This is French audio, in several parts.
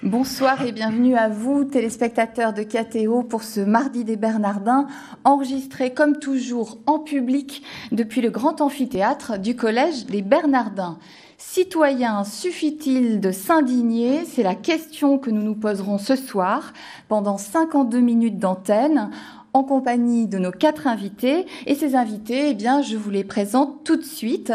Bonsoir et bienvenue à vous, téléspectateurs de KTO, pour ce Mardi des Bernardins, enregistré comme toujours en public depuis le grand amphithéâtre du Collège des Bernardins. Citoyens, suffit-il de s'indigner? C'est la question que nous nous poserons ce soir pendant 52 minutes d'antenne, en compagnie de nos 4 invités. Et ces invités, eh bien, je vous les présente tout de suite.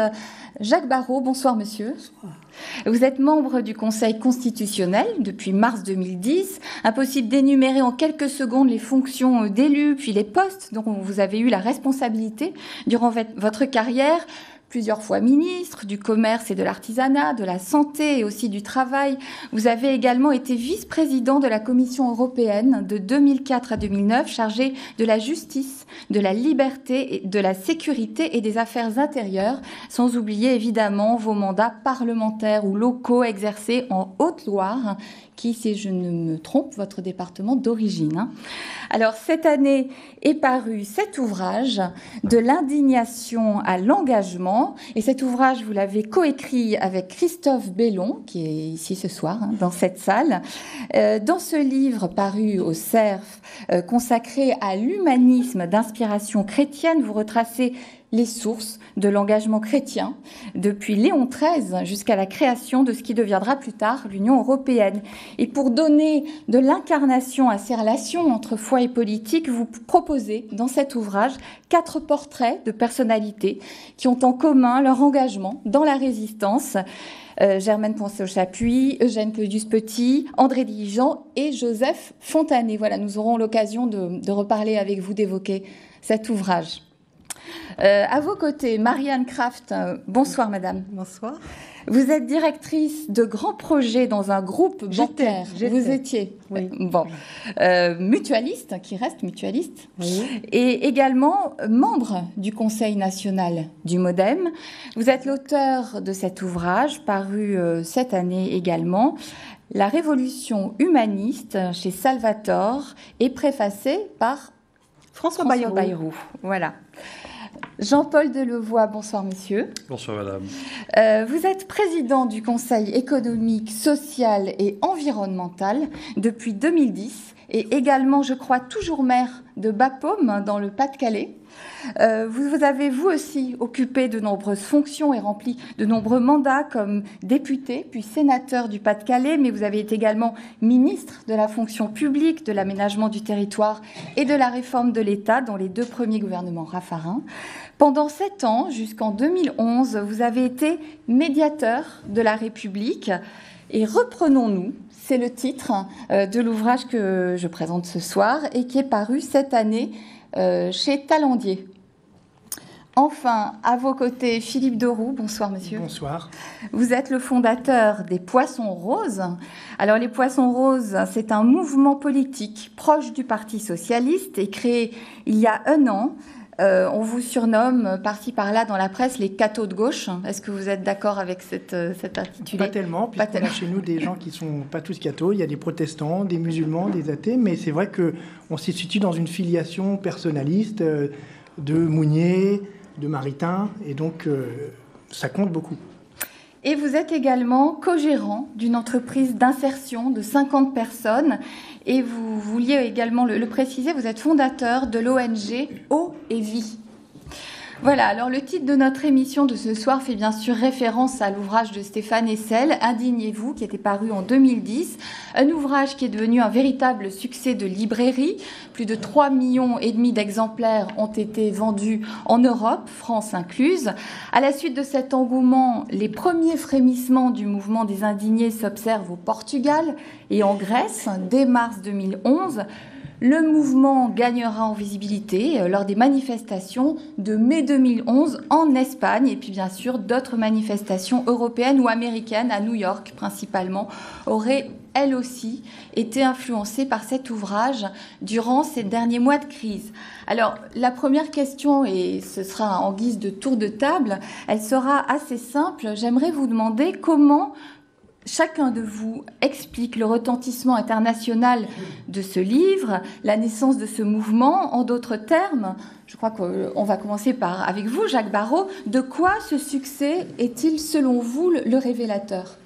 Jacques Barrot, bonsoir monsieur. Bonsoir. Vous êtes membre du Conseil constitutionnel depuis mars 2010. Impossible d'énumérer en quelques secondes les fonctions d'élu, puis les postes dont vous avez eu la responsabilité durant votre carrière. Plusieurs fois ministre du commerce et de l'artisanat, de la santé et aussi du travail. Vous avez également été vice-président de la Commission européenne de 2004 à 2009, chargé de la justice, de la liberté, de la sécurité et des affaires intérieures, sans oublier évidemment vos mandats parlementaires ou locaux exercés en Haute-Loire, qui, si je ne me trompe, votre département d'origine. Alors, cette année est paru cet ouvrage, De l'indignation à l'engagement. Et cet ouvrage, vous l'avez coécrit avec Christophe Bellon, qui est ici ce soir, dans cette salle. Dans ce livre paru au CERF, consacré à l'humanisme d'inspiration chrétienne, vous retracez les sources de l'engagement chrétien, depuis Léon XIII jusqu'à la création de ce qui deviendra plus tard l'Union européenne. Et pour donner de l'incarnation à ces relations entre foi et politique, vous proposez dans cet ouvrage 4 portraits de personnalités qui ont en commun leur engagement dans la résistance. Germaine Poncet-Chapuis, Eugène Claudius-Petit, André Diligent et Joseph Fontanet. Voilà, nous aurons l'occasion de reparler avec vous, d'évoquer cet ouvrage. À vos côtés, Marianne Kraft. Bonsoir, madame. Bonsoir. Vous êtes directrice de grands projets dans un groupe bancaire. Vous étiez mutualiste, qui reste mutualiste, oui. Et également membre du Conseil national du MoDem. Vous êtes l'auteur de cet ouvrage, paru cette année également, La Révolution humaniste, chez Salvatore, et préfacé par François Bayrou. Voilà. Jean-Paul Delevoye, bonsoir monsieur. Bonsoir madame. Vous êtes président du Conseil économique, social et environnemental depuis 2010 et également, je crois, toujours maire de Bapaume dans le Pas-de-Calais. Vous avez vous aussi occupé de nombreuses fonctions et rempli de nombreux mandats comme député puis sénateur du Pas-de-Calais, mais vous avez été également ministre de la fonction publique, de l'aménagement du territoire et de la réforme de l'État dans les 2 premiers gouvernements Raffarin. Pendant 7 ans, jusqu'en 2011, vous avez été médiateur de la République. Et reprenons-nous, c'est le titre de l'ouvrage que je présente ce soir et qui est paru cette année chez Talandier. Enfin, à vos côtés, Philippe Deroux. Bonsoir, monsieur. Bonsoir. Vous êtes le fondateur des Poissons Roses. Alors, les Poissons Roses, c'est un mouvement politique proche du Parti socialiste et créé il y a 1 an. On vous surnomme par-ci par-là dans la presse les cathos de gauche. Est-ce que vous êtes d'accord avec cet intitulé? Pas tellement, puisqu'on a chez nous des gens qui ne sont pas tous cathos. Il y a des protestants, des musulmans, des athées, mais c'est vrai qu'on se situe dans une filiation personnaliste de Mounier, de Maritain, et donc ça compte beaucoup. Et vous êtes également co-gérant d'une entreprise d'insertion de 50 personnes. Et vous vouliez également le préciser, vous êtes fondateur de l'ONG Eau et Vie. Voilà, alors le titre de notre émission de ce soir fait bien sûr référence à l'ouvrage de Stéphane Hessel, Indignez-vous, qui était paru en 2010. Un ouvrage qui est devenu un véritable succès de librairie. Plus de 3,5 millions d'exemplaires ont été vendus en Europe, France incluse. À la suite de cet engouement, les premiers frémissements du mouvement des indignés s'observent au Portugal et en Grèce dès mars 2011. Le mouvement gagnera en visibilité lors des manifestations de mai 2011 en Espagne et puis bien sûr d'autres manifestations européennes ou américaines à New York principalement auraient elles aussi été influencées par cet ouvrage durant ces derniers mois de crise. Alors la première question, et ce sera en guise de tour de table, elle sera assez simple. J'aimerais vous demander comment chacun de vous explique le retentissement international de ce livre, la naissance de ce mouvement. En d'autres termes, je crois qu'on va commencer avec vous, Jacques Barrot. De quoi ce succès est-il, selon vous, le révélateur ?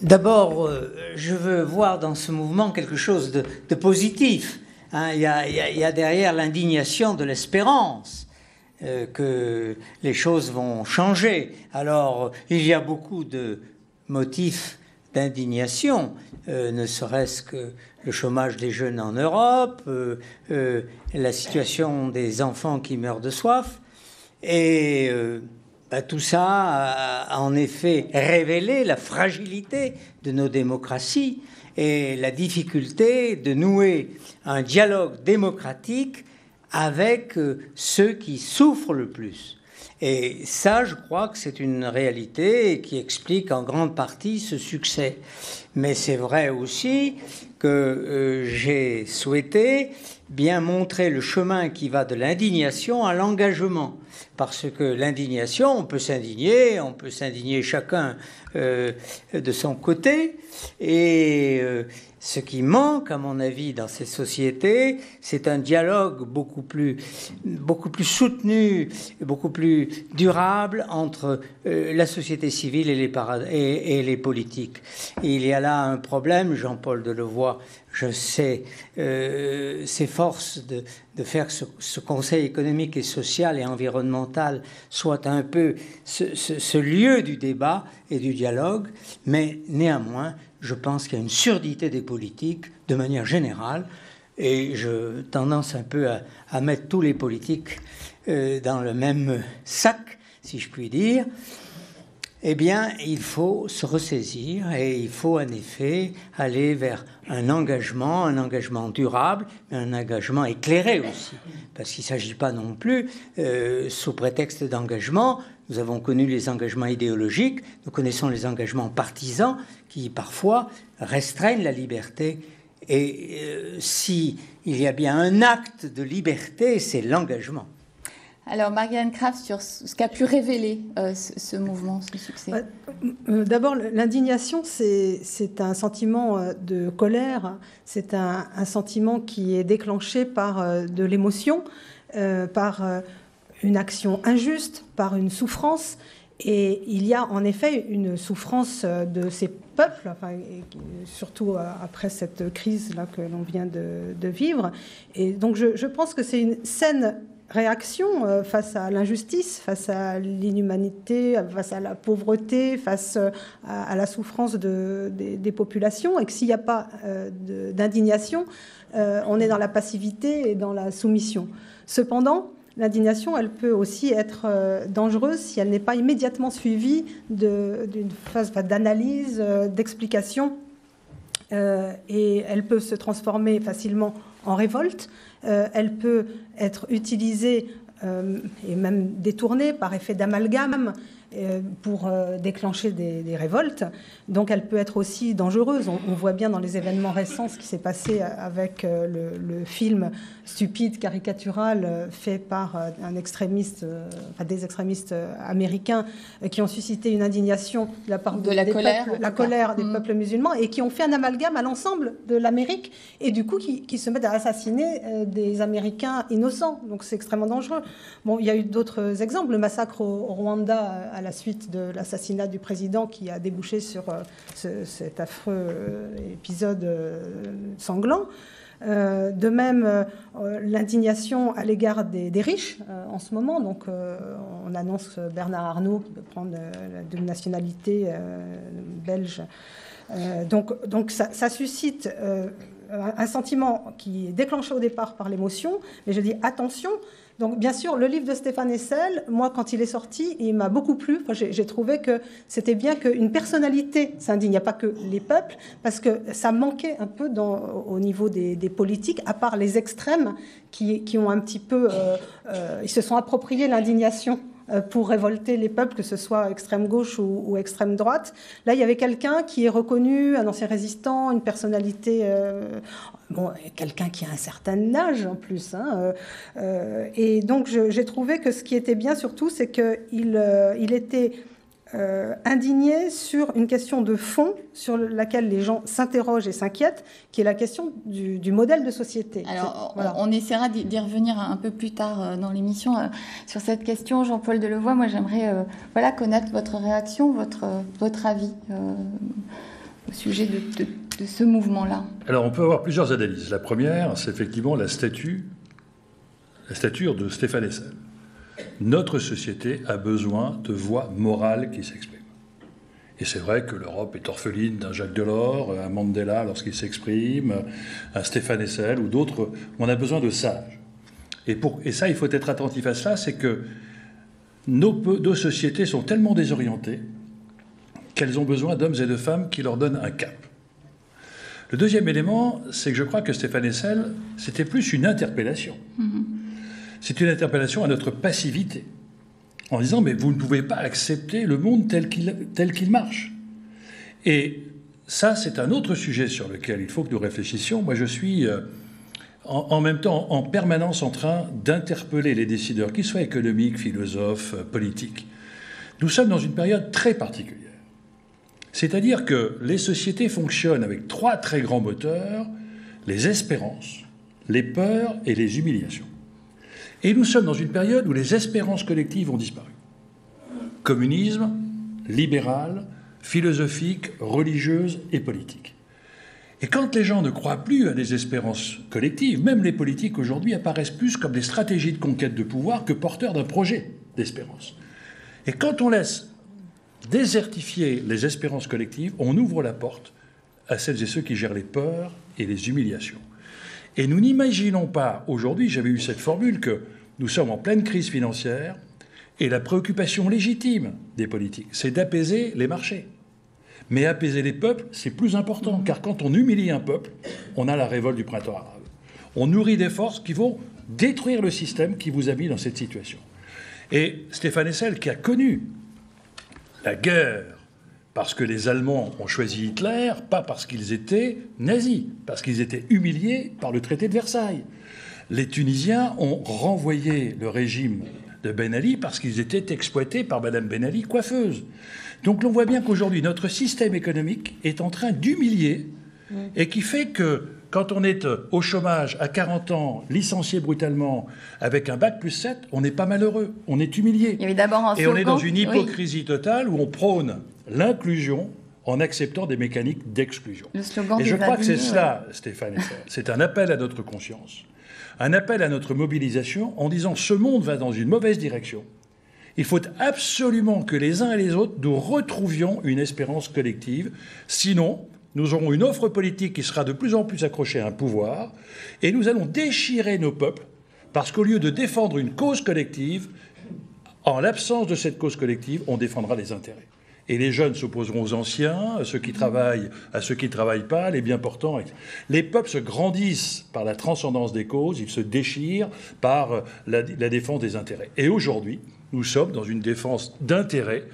D'abord, je veux voir dans ce mouvement quelque chose de positif. Il y a derrière l'indignation de l'espérance que les choses vont changer. Alors, il y a beaucoup de motifs d'indignation, ne serait-ce que le chômage des jeunes en Europe, la situation des enfants qui meurent de soif, et tout ça a en effet révélé la fragilité de nos démocraties et la difficulté de nouer un dialogue démocratique avec ceux qui souffrent le plus. Et ça, je crois que c'est une réalité qui explique en grande partie ce succès. Mais c'est vrai aussi que j'ai souhaité bien montrer le chemin qui va de l'indignation à l'engagement. Parce que l'indignation, on peut s'indigner chacun de son côté. Et ce qui manque, à mon avis, dans ces sociétés, c'est un dialogue beaucoup plus soutenu, beaucoup plus durable entre la société civile et les politiques. Et il y a là un problème, Jean-Paul Delevoye, je sais, s'efforce de faire que ce Conseil économique et social et environnemental soit un peu ce lieu du débat et du dialogue, mais néanmoins, je pense qu'il y a une surdité des politiques de manière générale, et j'ai tendance un peu à mettre tous les politiques dans le même sac, si je puis dire. Eh bien, il faut se ressaisir et il faut en effet aller vers un engagement durable, mais un engagement éclairé aussi. Parce qu'il ne s'agit pas non plus, sous prétexte d'engagement, nous avons connu les engagements idéologiques, nous connaissons les engagements partisans qui parfois restreignent la liberté. Et s'il y a bien un acte de liberté, c'est l'engagement. Alors, Marianne Kraft, sur ce qu'a pu révéler ce mouvement, ce succès. D'abord, l'indignation, c'est un sentiment de colère, c'est un sentiment qui est déclenché par de l'émotion, par une action injuste, par une souffrance. Et il y a en effet une souffrance de ces peuples, surtout après cette crise-là que l'on vient de vivre. Et donc, je pense que c'est une saine réaction face à l'injustice, face à l'inhumanité, face à la pauvreté, face à la souffrance des populations, et que s'il n'y a pas d'indignation, on est dans la passivité et dans la soumission. Cependant, l'indignation, elle peut aussi être dangereuse si elle n'est pas immédiatement suivie d'une phase d'analyse, d'explication, et elle peut se transformer facilement en révolte. Elle peut être utilisée et même détournée par effet d'amalgame pour déclencher des révoltes. Donc elle peut être aussi dangereuse. On voit bien dans les événements récents ce qui s'est passé avec le film stupide, caricatural, fait par un extrémiste, des extrémistes américains qui ont suscité une indignation de la part la colère des peuples musulmans, et qui ont fait un amalgame à l'ensemble de l'Amérique, et du coup qui se mettent à assassiner des Américains innocents. Donc c'est extrêmement dangereux. Bon, il y a eu d'autres exemples. Le massacre au Rwanda à la suite de l'assassinat du président, qui a débouché sur cet affreux épisode sanglant. De même, l'indignation à l'égard des riches en ce moment. Donc, on annonce Bernard Arnault qui peut prendre la double nationalité belge. Donc ça suscite un sentiment qui est déclenché au départ par l'émotion. Mais je dis attention. Donc, bien sûr, le livre de Stéphane Hessel, moi, quand il est sorti, il m'a beaucoup plu. Enfin, j'ai trouvé que c'était bien qu'une personnalité s'indigne. Il n'y a pas que les peuples, parce que ça manquait un peu au niveau des politiques, à part les extrêmes qui ont un petit peu... ils se sont appropriés l'indignation pour révolter les peuples, que ce soit extrême gauche ou extrême droite. Là, il y avait quelqu'un qui est reconnu, un ancien résistant, une personnalité, quelqu'un qui a un certain âge en plus. Et donc, j'ai trouvé que ce qui était bien surtout, c'est qu'il était indigné sur une question de fond sur laquelle les gens s'interrogent et s'inquiètent, qui est la question du modèle de société. Alors, on essaiera d'y revenir un peu plus tard dans l'émission sur cette question. Jean-Paul Delevoye, moi j'aimerais connaître votre réaction, votre avis. sujet de ce mouvement-là? Alors, on peut avoir plusieurs analyses. La première, c'est effectivement la stature de Stéphane Hessel. Notre société a besoin de voix morales qui s'expriment. Et c'est vrai que l'Europe est orpheline d'un Jacques Delors, un Mandela lorsqu'il s'exprime, un Stéphane Hessel ou d'autres. On a besoin de sages. Et ça, il faut être attentif à ça, c'est que nos sociétés sont tellement désorientées qu'elles ont besoin d'hommes et de femmes qui leur donnent un cap. Le deuxième élément, c'est que je crois que Stéphane Hessel, c'était plus une interpellation. C'est une interpellation à notre passivité, en disant, mais vous ne pouvez pas accepter le monde tel qu'il marche. Et ça, c'est un autre sujet sur lequel il faut que nous réfléchissions. Moi, je suis en même temps en permanence en train d'interpeller les décideurs, qu'ils soient économiques, philosophes, politiques. Nous sommes dans une période très particulière. C'est-à-dire que les sociétés fonctionnent avec 3 très grands moteurs, les espérances, les peurs et les humiliations. Et nous sommes dans une période où les espérances collectives ont disparu. Communisme, libéral, philosophique, religieuse et politique. Et quand les gens ne croient plus à des espérances collectives, même les politiques aujourd'hui apparaissent plus comme des stratégies de conquête de pouvoir que porteurs d'un projet d'espérance. Et quand on laisse désertifier les espérances collectives, on ouvre la porte à celles et ceux qui gèrent les peurs et les humiliations. Et nous n'imaginons pas, aujourd'hui, j'avais eu cette formule, que nous sommes en pleine crise financière et la préoccupation légitime des politiques, c'est d'apaiser les marchés. Mais apaiser les peuples, c'est plus important, car quand on humilie un peuple, on a la révolte du printemps arabe. On nourrit des forces qui vont détruire le système qui vous a mis dans cette situation. Et Stéphane Hessel, qui a connu la guerre parce que les Allemands ont choisi Hitler, pas parce qu'ils étaient nazis, parce qu'ils étaient humiliés par le traité de Versailles. Les Tunisiens ont renvoyé le régime de Ben Ali parce qu'ils étaient exploités par Madame Ben Ali, coiffeuse. Donc on voit bien qu'aujourd'hui, notre système économique est en train d'humilier et qui fait que quand on est au chômage à 40 ans, licencié brutalement, avec un bac plus 7, on n'est pas malheureux, on est humilié. Il y avait d'abord un slogan, on est dans une hypocrisie totale où on prône l'inclusion en acceptant des mécaniques d'exclusion. Le slogan et je crois que c'est cela, ouais. Stéphane Hessel. C'est un appel à notre conscience, un appel à notre mobilisation en disant ce monde va dans une mauvaise direction. Il faut absolument que les uns et les autres, nous retrouvions une espérance collective. Sinon, nous aurons une offre politique qui sera de plus en plus accrochée à un pouvoir et nous allons déchirer nos peuples parce qu'au lieu de défendre une cause collective, en l'absence de cette cause collective, on défendra les intérêts. Et les jeunes s'opposeront aux anciens, à ceux qui travaillent, à ceux qui ne travaillent pas, les bien portants. Les peuples se grandissent par la transcendance des causes, ils se déchirent par la défense des intérêts. Et aujourd'hui, nous sommes dans une défense d'intérêts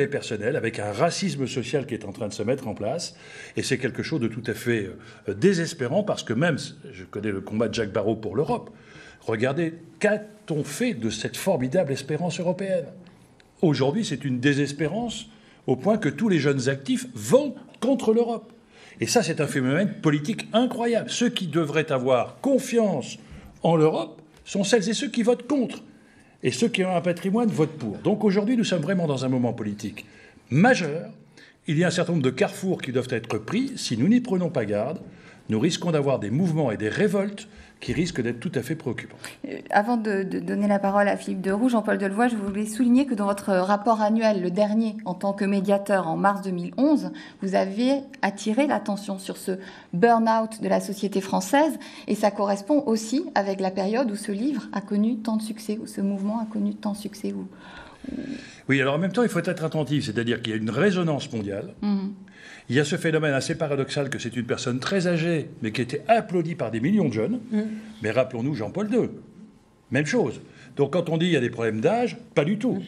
personnels, avec un racisme social qui est en train de se mettre en place. Et c'est quelque chose de tout à fait désespérant, parce que même, je connais le combat de Jacques Barrot pour l'Europe, regardez, qu'a-t-on fait de cette formidable espérance européenne ? Aujourd'hui, c'est une désespérance au point que tous les jeunes actifs vont contre l'Europe. Et ça, c'est un phénomène politique incroyable. Ceux qui devraient avoir confiance en l'Europe sont celles et ceux qui votent contre. Et ceux qui ont un patrimoine votent pour. Donc aujourd'hui, nous sommes vraiment dans un moment politique majeur. Il y a un certain nombre de carrefours qui doivent être pris. Si nous n'y prenons pas garde, nous risquons d'avoir des mouvements et des révoltes qui risquent d'être tout à fait préoccupants. Avant de donner la parole à Philippe Deroux, Jean-Paul Delevoye, je voulais souligner que dans votre rapport annuel, le dernier, en tant que médiateur en mars 2011, vous avez attiré l'attention sur ce burn-out de la société française, et ça correspond aussi avec la période où ce livre a connu tant de succès, où ce mouvement a connu tant de succès. Oui, alors en même temps, il faut être attentif, c'est-à-dire qu'il y a une résonance mondiale. Il y a ce phénomène assez paradoxal que c'est une personne très âgée, mais qui était applaudie par des millions de jeunes. Mais rappelons-nous Jean-Paul II. Même chose. Donc quand on dit qu'il y a des problèmes d'âge, pas du tout.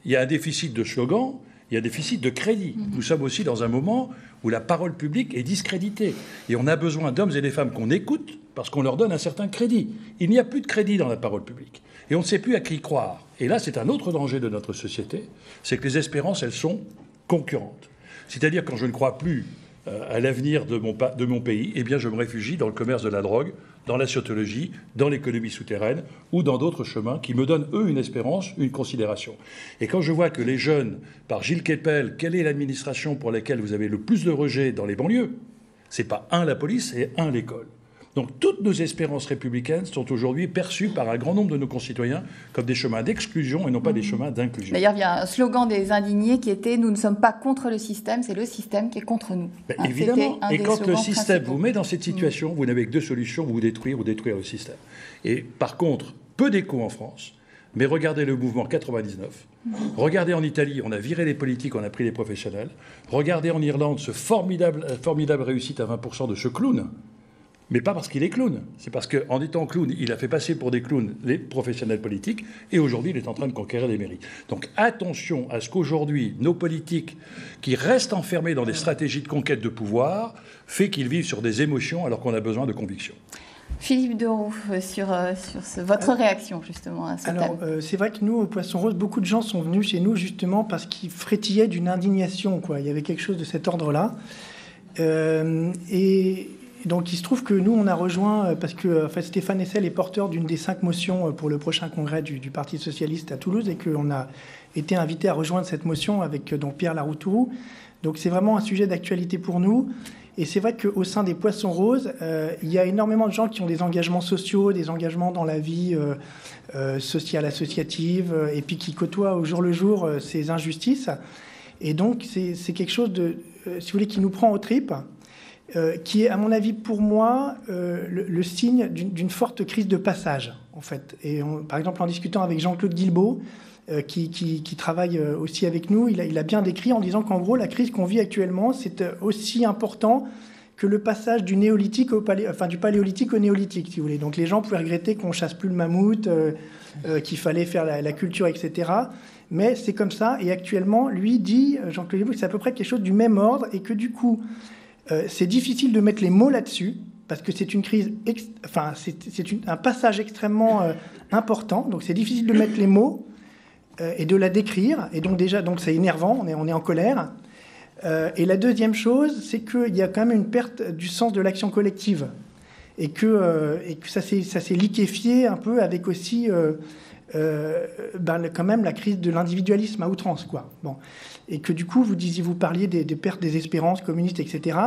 Il y a un déficit de slogan, il y a un déficit de crédit. Nous sommes aussi dans un moment où la parole publique est discréditée. Et on a besoin d'hommes et de femmes qu'on écoute parce qu'on leur donne un certain crédit. Il n'y a plus de crédit dans la parole publique. Et on ne sait plus à qui croire. Et là, c'est un autre danger de notre société, c'est que les espérances, elles sont concurrentes. C'est-à-dire, quand je ne crois plus à l'avenir de mon pays, eh bien, je me réfugie dans le commerce de la drogue, dans la scientologie, dans l'économie souterraine ou dans d'autres chemins qui me donnent, eux, une espérance, une considération. Et quand je vois que les jeunes, par Gilles Kepel, quelle est l'administration pour laquelle vous avez le plus de rejets dans les banlieues? C'est pas la police, c'est l'école. Donc toutes nos espérances républicaines sont aujourd'hui perçues par un grand nombre de nos concitoyens comme des chemins d'exclusion et non pas des chemins d'inclusion. D'ailleurs, il y a un slogan des indignés qui était « Nous ne sommes pas contre le système, c'est le système qui est contre nous ». Évidemment, et quand le système vous met dans cette situation, vous n'avez que deux solutions, vous détruire ou détruire le système. Et par contre, peu d'écho en France, mais regardez le mouvement 99, regardez en Italie, on a viré les politiques, on a pris les professionnels, regardez en Irlande ce formidable réussite à 20% de ce clown. Mais pas parce qu'il est clown, c'est parce qu'en étant clown, il a fait passer pour des clowns les professionnels politiques, et aujourd'hui, il est en train de conquérir des mairies. Donc attention à ce qu'aujourd'hui, nos politiques, qui restent enfermés dans des stratégies de conquête de pouvoir, fait qu'ils vivent sur des émotions alors qu'on a besoin de convictions. Philippe Deroux, sur votre réaction justement à ce thème. C'est vrai que nous, au Poisson Rose, beaucoup de gens sont venus chez nous justement parce qu'ils frétillaient d'une indignation, quoi. Il y avait quelque chose de cet ordre-là. Donc il se trouve que nous, on a rejoint, parce que Stéphane Hessel est porteur d'une des 5 motions pour le prochain congrès du Parti socialiste à Toulouse, et qu'on a été invité à rejoindre cette motion avec donc Pierre Laroutourou. Donc c'est vraiment un sujet d'actualité pour nous. Et c'est vrai qu'au sein des Poissons Roses, il y a énormément de gens qui ont des engagements sociaux, des engagements dans la vie sociale, associative, et puis qui côtoient au jour le jour ces injustices. Et donc c'est quelque chose de, si vous voulez, qui nous prend aux tripes. Qui est, à mon avis, pour moi, le signe d'une forte crise de passage, en fait. Et par exemple, en discutant avec Jean-Claude Guilbeault, qui travaille aussi avec nous, il a bien décrit en disant qu'en gros, la crise qu'on vit actuellement, c'est aussi important que le passage du néolithique du paléolithique au néolithique, si vous voulez. Donc les gens pouvaient regretter qu'on chasse plus le mammouth, qu'il fallait faire la culture, etc. Mais c'est comme ça. Et actuellement, lui dit, Jean-Claude Guilbeault, que c'est à peu près quelque chose du même ordre, et que du coup, c'est difficile de mettre les mots là-dessus, parce que c'est une crise, un passage extrêmement important, donc c'est difficile de mettre les mots et de la décrire, et donc déjà, c'est énervant, on est en colère. Et la deuxième chose, c'est qu'il y a quand même une perte du sens de l'action collective, et que ça s'est liquéfié un peu avec aussi quand même la crise de l'individualisme à outrance, quoi. Bon. Et que du coup, vous parliez des pertes des espérances communistes, etc.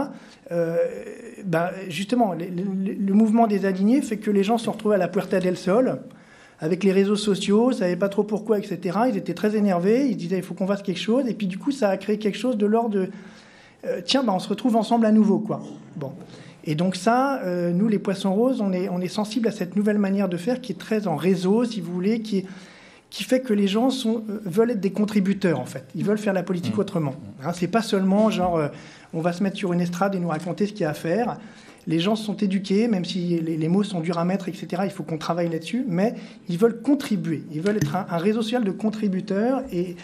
Justement, le mouvement des indignés fait que les gens se retrouvent à la Puerta del Sol, avec les réseaux sociaux, ne savaient pas trop pourquoi, etc. Ils étaient très énervés, ils disaient il faut qu'on fasse quelque chose. Et puis du coup, ça a créé quelque chose de l'ordre de on se retrouve ensemble à nouveau, quoi. Bon. Et donc ça, nous, les Poissons Roses, on est sensibles à cette nouvelle manière de faire qui est très en réseau, si vous voulez, qui fait que les gens veulent être des contributeurs, en fait. Ils veulent faire la politique autrement. C'est pas seulement genre, on va se mettre sur une estrade et nous raconter ce qu'il y a à faire. Les gens sont éduqués, même si les mots sont durs à mettre, etc. Il faut qu'on travaille là-dessus, mais ils veulent contribuer. Ils veulent être un réseau social de contributeurs, et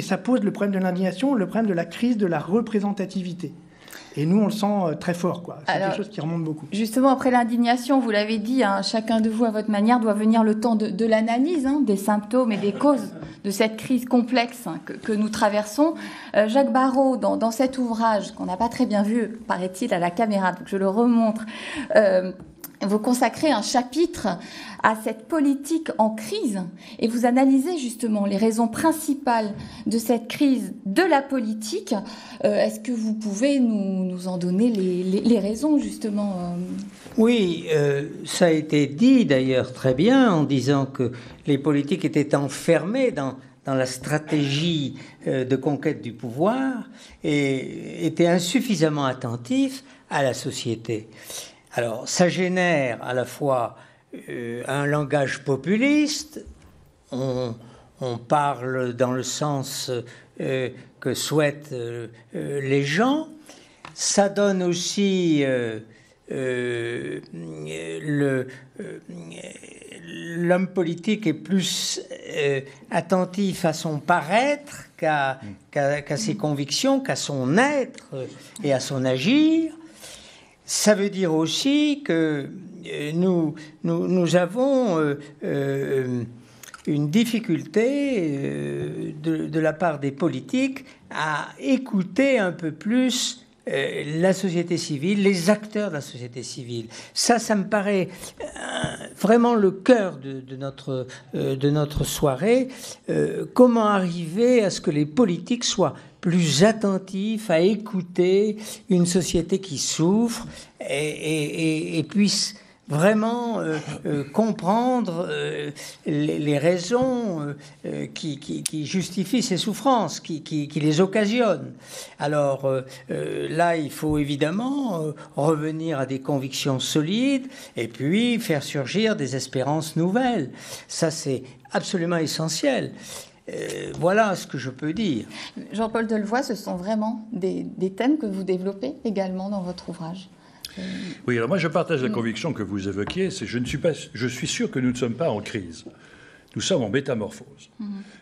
ça pose le problème de l'indignation, le problème de la crise de la représentativité. Et nous, on le sent très fort, quoi. C'est quelque chose qui remonte beaucoup. Justement, après l'indignation, vous l'avez dit, chacun de vous, à votre manière, doit venir le temps de l'analyse des symptômes et des causes de cette crise complexe que nous traversons. Jacques Barrault, dans cet ouvrage, qu'on n'a pas très bien vu, paraît-il, à la caméra, donc je le remontre, vous consacrez un chapitre à cette politique en crise et vous analysez justement les raisons principales de cette crise de la politique. Est-ce que vous pouvez nous en donner les raisons justement Oui, ça a été dit d'ailleurs très bien en disant que les politiques étaient enfermés dans la stratégie de conquête du pouvoir et étaient insuffisamment attentifs à la société. Alors, ça génère à la fois un langage populiste, on parle dans le sens que souhaitent les gens, ça donne aussi l'homme politique est plus attentif à son paraître qu'à ses convictions, qu'à son être et à son agir. Ça veut dire aussi que nous avons une difficulté de la part des politiques à écouter un peu plus la société civile, les acteurs de la société civile. Ça me paraît vraiment le cœur de notre soirée. Comment arriver à ce que les politiques soient plus attentifs à écouter une société qui souffre et puisse vraiment comprendre les raisons qui justifient ces souffrances, qui les occasionnent. Alors là, il faut évidemment revenir à des convictions solides et puis faire surgir des espérances nouvelles. Ça, c'est absolument essentiel. Voilà ce que je peux dire. Jean-Paul Delevoye, ce sont vraiment des thèmes que vous développez également dans votre ouvrage. Oui, alors moi je partage la conviction que vous évoquiez, je suis sûr que nous ne sommes pas en crise. Nous sommes en métamorphose.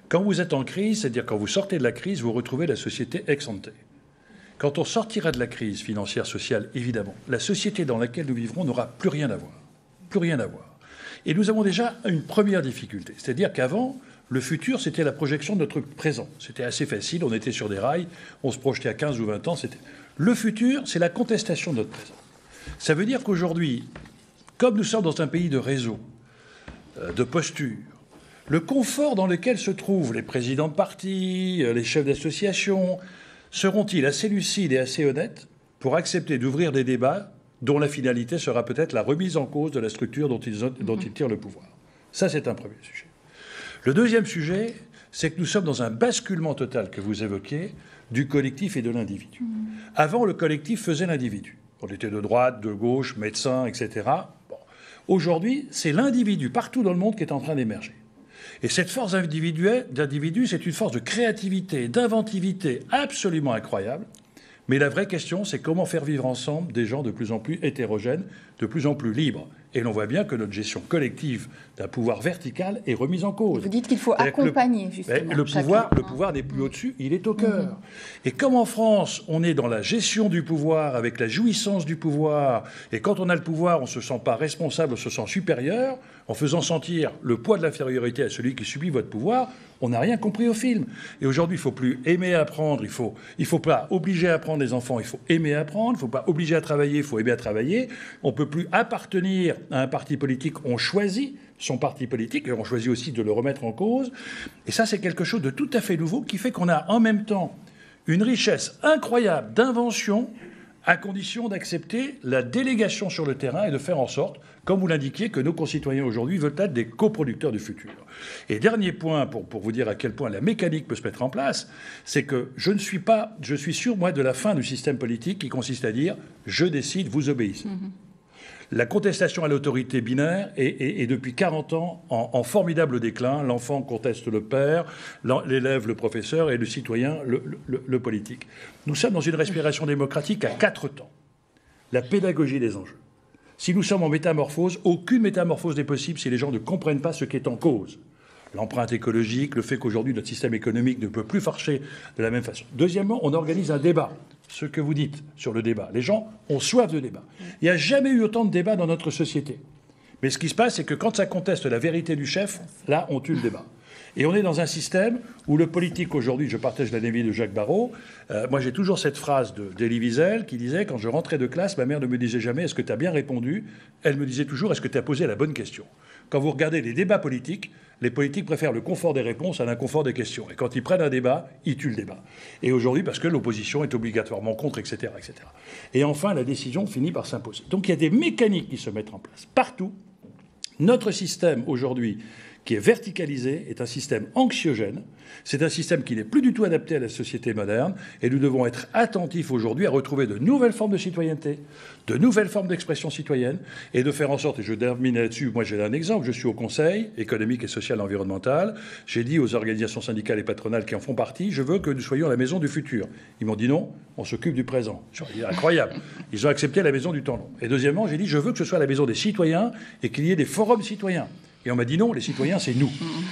Quand vous êtes en crise, c'est-à-dire quand vous sortez de la crise, vous retrouvez la société ex ante. Quand on sortira de la crise financière, sociale, évidemment, la société dans laquelle nous vivrons n'aura plus rien à voir. Plus rien à voir. Et nous avons déjà une première difficulté, c'est-à-dire qu'avant, le futur, c'était la projection de notre présent. C'était assez facile, on était sur des rails, on se projetait à 15 ou 20 ans. Le futur, c'est la contestation de notre présent. Ça veut dire qu'aujourd'hui, comme nous sommes dans un pays de réseau, de posture, le confort dans lequel se trouvent les présidents de partis, les chefs d'association, seront-ils assez lucides et assez honnêtes pour accepter d'ouvrir des débats dont la finalité sera peut-être la remise en cause de la structure dont ils tirent le pouvoir? Ça, c'est un premier sujet. Le deuxième sujet, c'est que nous sommes dans un basculement total que vous évoquez du collectif et de l'individu. Avant, le collectif faisait l'individu. On était de droite, de gauche, médecins, etc. Bon. Aujourd'hui, c'est l'individu partout dans le monde qui est en train d'émerger. Et cette force d'individu, c'est une force de créativité, d'inventivité absolument incroyable. Mais la vraie question, c'est comment faire vivre ensemble des gens de plus en plus hétérogènes, de plus en plus libres. Et l'on voit bien que notre gestion collective d'un pouvoir vertical est remise en cause. Vous dites qu'il faut accompagner, justement. Le pouvoir n'est plus au-dessus, il est au cœur. Et comme en France, on est dans la gestion du pouvoir, avec la jouissance du pouvoir, et quand on a le pouvoir, on ne se sent pas responsable, on se sent supérieur, en faisant sentir le poids de l'infériorité à celui qui subit votre pouvoir, on n'a rien compris au film. Et aujourd'hui, il ne faut plus aimer apprendre, il faut pas obliger à apprendre les enfants, il faut aimer apprendre, il ne faut pas obliger à travailler, il faut aimer à travailler. On ne peut plus appartenir à un parti politique, on choisit son parti politique et on choisit aussi de le remettre en cause. Et ça, c'est quelque chose de tout à fait nouveau qui fait qu'on a en même temps une richesse incroyable d'invention à condition d'accepter la délégation sur le terrain et de faire en sorte, comme vous l'indiquiez, que nos concitoyens aujourd'hui veulent être des coproducteurs du futur. Et dernier point, pour vous dire à quel point la mécanique peut se mettre en place, c'est que je suis sûr, moi, de la fin du système politique qui consiste à dire « je décide, vous obéissez ». La contestation à l'autorité binaire est depuis 40 ans en formidable déclin. L'enfant conteste le père, l'élève le professeur et le citoyen le politique. Nous sommes dans une respiration démocratique à 4 temps. La pédagogie des enjeux. Si nous sommes en métamorphose, aucune métamorphose n'est possible si les gens ne comprennent pas ce qui est en cause. L'empreinte écologique, le fait qu'aujourd'hui notre système économique ne peut plus marcher de la même façon. Deuxièmement, on organise un débat. Ce que vous dites sur le débat. Les gens ont soif de débat. Il n'y a jamais eu autant de débats dans notre société. Mais ce qui se passe, c'est que quand ça conteste la vérité du chef, là, on tue le débat. Et on est dans un système où le politique aujourd'hui, je partage l'analyse de Jacques Barrot, moi j'ai toujours cette phrase d'Elie Wiesel qui disait « Quand je rentrais de classe, ma mère ne me disait jamais « Est-ce que tu as bien répondu ?» Elle me disait toujours « Est-ce que tu as posé la bonne question ?» Quand vous regardez les débats politiques, les politiques préfèrent le confort des réponses à l'inconfort des questions. Et quand ils prennent un débat, ils tuent le débat. Et aujourd'hui, parce que l'opposition est obligatoirement contre, etc., etc. Et enfin, la décision finit par s'imposer. Donc il y a des mécaniques qui se mettent en place partout. Notre système aujourd'hui, qui est verticalisé, est un système anxiogène. C'est un système qui n'est plus du tout adapté à la société moderne. Et nous devons être attentifs aujourd'hui à retrouver de nouvelles formes de citoyenneté, de nouvelles formes d'expression citoyenne, et de faire en sorte, et je termine là-dessus, moi j'ai un exemple, je suis au Conseil économique et social environnemental, j'ai dit aux organisations syndicales et patronales qui en font partie, je veux que nous soyons la maison du futur. Ils m'ont dit non, on s'occupe du présent. C'est incroyable. Ils ont accepté la maison du temps long. Et deuxièmement, j'ai dit, je veux que ce soit la maison des citoyens et qu'il y ait des forums citoyens. Et on m'a dit non, les citoyens, c'est nous.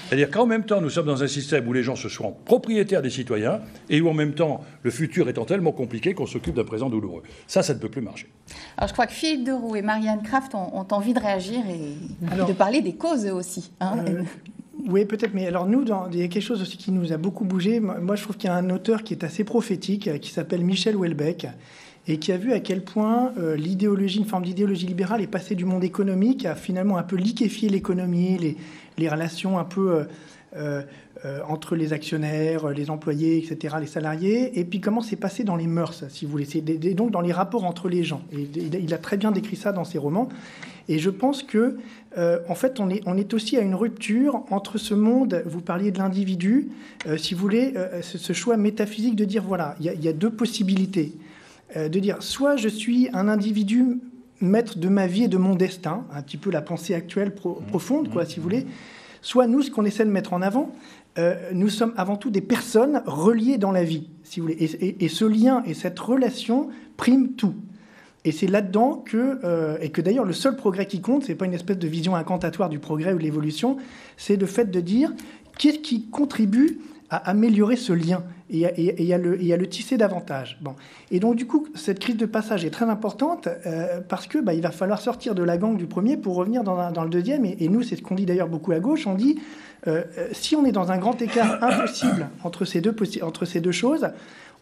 C'est-à-dire qu'en même temps, nous sommes dans un système où les gens se sont propriétaires des citoyens et où en même temps, le futur étant tellement compliqué qu'on s'occupe d'un présent douloureux. Ça ne peut plus marcher. Alors je crois que Philippe Deroux et Marianne Kraft ont envie de réagir et de parler des causes aussi. Oui, peut-être, mais alors nous, il y a quelque chose aussi qui nous a beaucoup bougé. Moi, je trouve qu'il y a un auteur qui est assez prophétique, qui s'appelle Michel Houellebecq, et qui a vu à quel point une forme d'idéologie libérale est passée du monde économique à finalement un peu liquéfier l'économie, les relations un peu entre les actionnaires, les employés, etc., les salariés, et puis comment c'est passé dans les mœurs, si vous voulez, donc dans les rapports entre les gens. Et il a très bien décrit ça dans ses romans. Et je pense que, en fait, on est aussi à une rupture entre ce monde, vous parliez de l'individu, si vous voulez, ce choix métaphysique de dire, voilà, il y a deux possibilités. De dire, soit je suis un individu maître de ma vie et de mon destin, un petit peu la pensée actuelle profonde, quoi, si vous voulez, soit nous, ce qu'on essaie de mettre en avant, nous sommes avant tout des personnes reliées dans la vie, si vous voulez. Et ce lien et cette relation priment tout. Et c'est là-dedans que d'ailleurs le seul progrès qui compte, c'est pas une espèce de vision incantatoire du progrès ou de l'évolution, c'est le fait de dire qu'est-ce qui contribue à améliorer ce lien et à le tisser davantage. Bon. Et donc du coup, cette crise de passage est très importante parce que il va falloir sortir de la gangue du premier pour revenir dans le deuxième. Et nous, c'est ce qu'on dit d'ailleurs beaucoup à gauche. On dit si on est dans un grand écart impossible entre ces deux choses,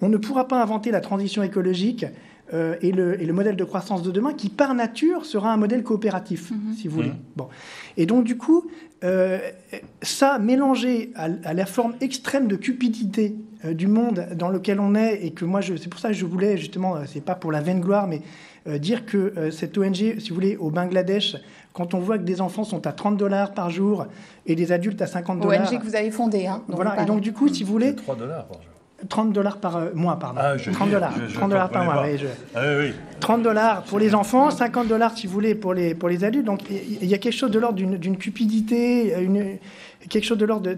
on ne pourra pas inventer la transition écologique et le modèle de croissance de demain qui, par nature, sera un modèle coopératif, si vous voulez. Bon. Et donc, du coup, ça, mélangé à la forme extrême de cupidité du monde dans lequel on est, et que moi, c'est pour ça que je voulais, justement, c'est pas pour la vaine gloire, mais dire que cette ONG, si vous voulez, au Bangladesh, quand on voit que des enfants sont à $30 par jour et des adultes à $50... ONG que vous avez fondée, hein. Voilà, et donc, du coup, si vous voulez... $3 par jour. $30 par mois, pardon. Ah, $30 par mois. Oui, oui. $30 pour les enfants, $50 si vous voulez pour les adultes. Donc il y a quelque chose de l'ordre d'une cupidité, quelque chose de l'ordre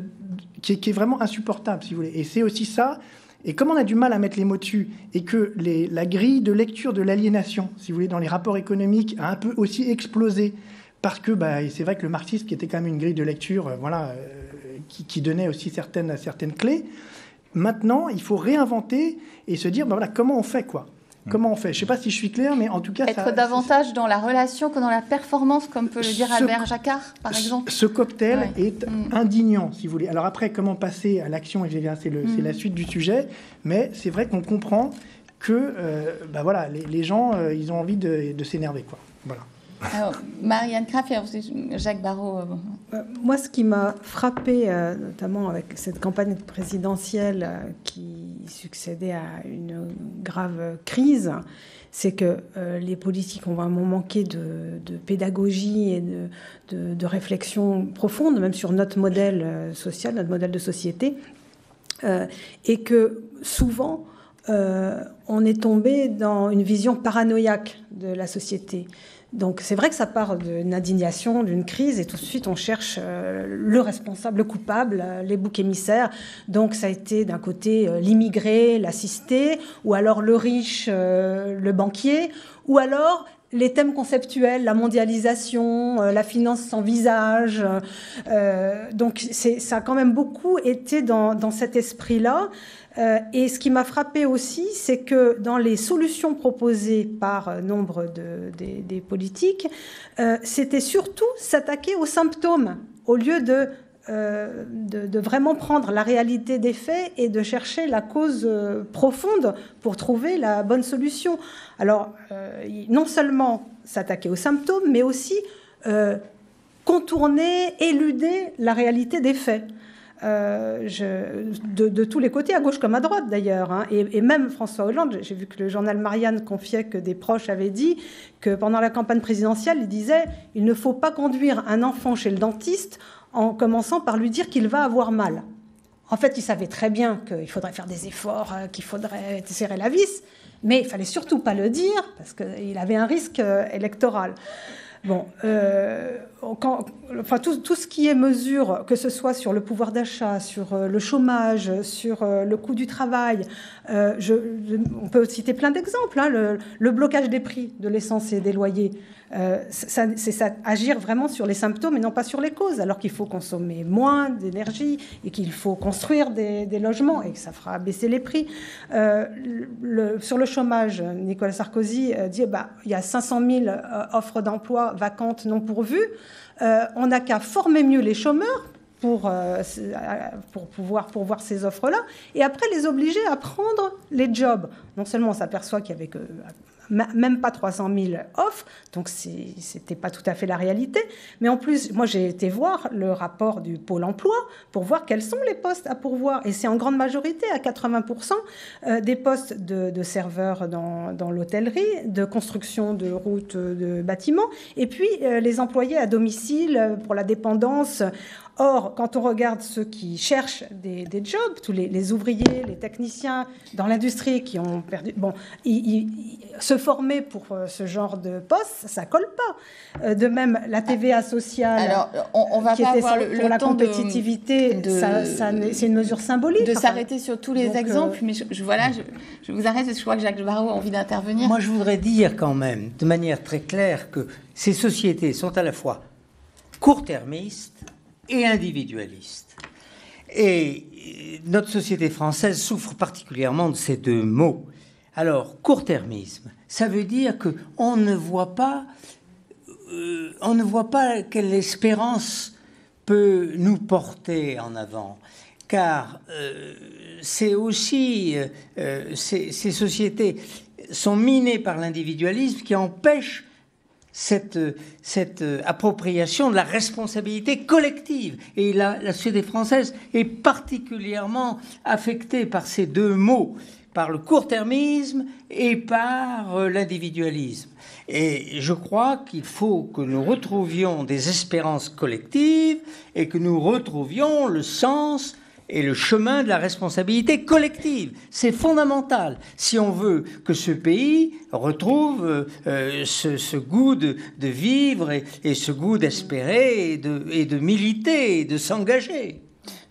qui est vraiment insupportable, si vous voulez. Et c'est aussi ça. Et comme on a du mal à mettre les mots dessus, et que la grille de lecture de l'aliénation, si vous voulez, dans les rapports économiques, a un peu aussi explosé, parce que c'est vrai que le marxisme, qui était quand même une grille de lecture, qui donnait aussi certaines clés. Maintenant, il faut réinventer et se dire, voilà, comment on fait, quoi. Comment on fait? Je ne sais pas si je suis clair, mais en tout cas... Être davantage dans la relation que dans la performance, comme peut le dire Albert Jacquard, par exemple. Ce cocktail est indignant, si vous voulez. Alors après, comment passer à l'action, c'est la suite du sujet, mais c'est vrai qu'on comprend que voilà, les gens, ils ont envie de s'énerver, quoi. Voilà. Alors, Marianne Krapf et aussi Jacques Barrot. Moi, ce qui m'a frappé, notamment avec cette campagne présidentielle qui succédait à une grave crise, c'est que les politiques ont vraiment manqué de pédagogie et de réflexion profonde, même sur notre modèle social, notre modèle de société, et que souvent, on est tombé dans une vision paranoïaque de la société. Donc c'est vrai que ça part d'une indignation, d'une crise, et tout de suite on cherche le responsable, le coupable, les boucs émissaires. Donc ça a été d'un côté l'immigré, l'assisté, ou alors le riche, le banquier, ou alors les thèmes conceptuels, la mondialisation, la finance sans visage. Donc ça a quand même beaucoup été dans cet esprit-là. Et ce qui m'a frappé aussi, c'est que dans les solutions proposées par nombre des politiques, c'était surtout s'attaquer aux symptômes, au lieu de vraiment prendre la réalité des faits et de chercher la cause profonde pour trouver la bonne solution. Alors, non seulement s'attaquer aux symptômes, mais aussi contourner, éluder la réalité des faits. De tous les côtés, à gauche comme à droite d'ailleurs, hein. Et même François Hollande, j'ai vu que le journal Marianne confiait que des proches avaient dit que pendant la campagne présidentielle, il disait « il ne faut pas conduire un enfant chez le dentiste en commençant par lui dire qu'il va avoir mal ». En fait, il savait très bien qu'il faudrait faire des efforts, qu'il faudrait serrer la vis, mais il fallait surtout pas le dire parce qu'il avait un risque électoral. Bon, tout ce qui est mesure, que ce soit sur le pouvoir d'achat, sur le chômage, sur le coût du travail, on peut citer plein d'exemples, hein, le blocage des prix de l'essence et des loyers, c'est ça, agir vraiment sur les symptômes et non pas sur les causes, alors qu'il faut consommer moins d'énergie et qu'il faut construire des logements et que ça fera baisser les prix. Sur le chômage, Nicolas Sarkozy dit il y a 500 000 offres d'emploi vacantes non pourvues. On n'a qu'à former mieux les chômeurs pour pouvoir pourvoir ces offres-là, et après les obliger à prendre les jobs. Non seulement on s'aperçoit qu'il y avait que même pas 300 000 offres, donc c'était pas tout à fait la réalité, mais en plus, moi j'ai été voir le rapport du Pôle emploi pour voir quels sont les postes à pourvoir, et c'est en grande majorité, à 80%, des postes de serveurs dans l'hôtellerie, de construction de routes, de bâtiments, et puis les employés à domicile pour la dépendance. Or, quand on regarde ceux qui cherchent des jobs, tous les ouvriers, les techniciens dans l'industrie qui ont perdu... Bon, se former pour ce genre de poste, ça colle pas. De même, la TVA sociale... Alors, on va pas avoir pour la compétitivité, c'est une mesure symbolique. De s'arrêter sur tous les exemples, mais je vous arrête parce que je crois que Jacques Barrot a envie d'intervenir. Moi, je voudrais dire quand même, de manière très claire, que ces sociétés sont à la fois court-termistes et individualiste. Et notre société française souffre particulièrement de ces deux mots. Alors, court-termisme, ça veut dire qu'on ne voit pas quelle espérance peut nous porter en avant. Car c'est aussi, ces sociétés sont minées par l'individualisme qui empêche cette appropriation de la responsabilité collective. Et la société française est particulièrement affectée par ces deux mots, par le court-termisme et par l'individualisme. Et je crois qu'il faut que nous retrouvions des espérances collectives et que nous retrouvions le sens et le chemin de la responsabilité collective. C'est fondamental si on veut que ce pays retrouve ce goût de vivre et ce goût d'espérer et de militer et de s'engager.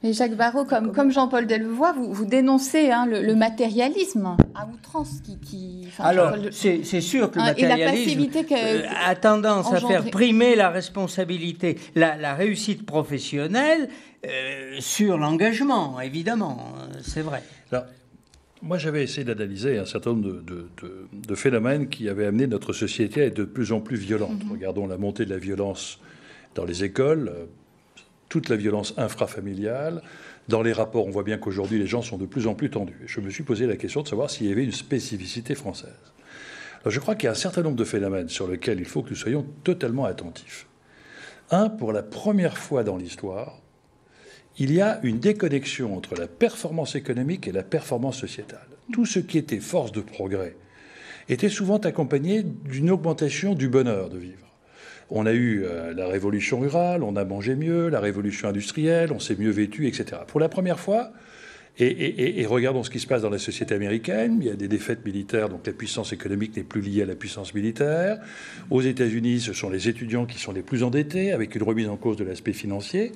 Mais Jacques Barrot, comme Jean-Paul Delevoye, vous dénoncez le matérialisme à outrance Alors, c'est sûr que le matérialisme a tendance à faire primer la responsabilité, la réussite professionnelle sur l'engagement, évidemment, c'est vrai. Alors, moi, j'avais essayé d'analyser un certain nombre de phénomènes qui avaient amené notre société à être de plus en plus violente. Regardons la montée de la violence dans les écoles, toute la violence infrafamiliale. Dans les rapports, on voit bien qu'aujourd'hui, les gens sont de plus en plus tendus. Je me suis posé la question de savoir s'il y avait une spécificité française. Alors, je crois qu'il y a un certain nombre de phénomènes sur lesquels il faut que nous soyons totalement attentifs. Un, pour la première fois dans l'histoire, il y a une déconnexion entre la performance économique et la performance sociétale. Tout ce qui était force de progrès était souvent accompagné d'une augmentation du bonheur de vivre. On a eu la révolution rurale, on a mangé mieux, la révolution industrielle, on s'est mieux vêtu, etc. Pour la première fois, et regardons ce qui se passe dans la société américaine, il y a des défaites militaires, donc la puissance économique n'est plus liée à la puissance militaire. Aux États-Unis, ce sont les étudiants qui sont les plus endettés, avec une remise en cause de l'aspect financier.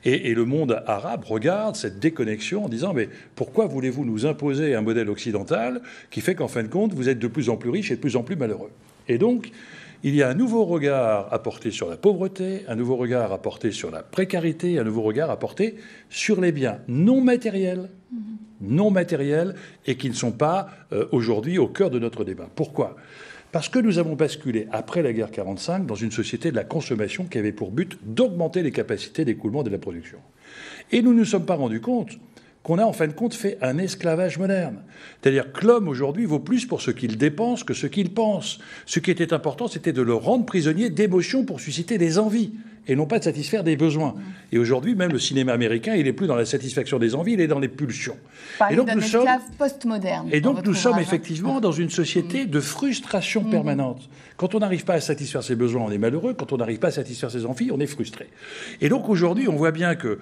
Et le monde arabe regarde cette déconnexion en disant « Mais pourquoi voulez-vous nous imposer un modèle occidental qui fait qu'en fin de compte, vous êtes de plus en plus riches et de plus en plus malheureux ?» Et donc, il y a un nouveau regard à porter sur la pauvreté, un nouveau regard à porter sur la précarité, un nouveau regard à porter sur les biens non matériels et qui ne sont pas aujourd'hui au cœur de notre débat. Pourquoi ? Parce que nous avons basculé, après la guerre 45, dans une société de la consommation qui avait pour but d'augmenter les capacités d'écoulement de la production. Et nous ne nous sommes pas rendus compte qu'on a en fin de compte fait un esclavage moderne. C'est-à-dire que l'homme aujourd'hui vaut plus pour ce qu'il dépense que ce qu'il pense. Ce qui était important, c'était de le rendre prisonnier d'émotions pour susciter des envies et non pas de satisfaire des besoins. Et aujourd'hui, même le cinéma américain, il n'est plus dans la satisfaction des envies, il est dans les pulsions. Parlez d'un esclave post-moderne. Et donc nous sommes effectivement dans une société de frustration permanente. Quand on n'arrive pas à satisfaire ses besoins, on est malheureux. Quand on n'arrive pas à satisfaire ses envies, on est frustré. Et donc aujourd'hui, on voit bien que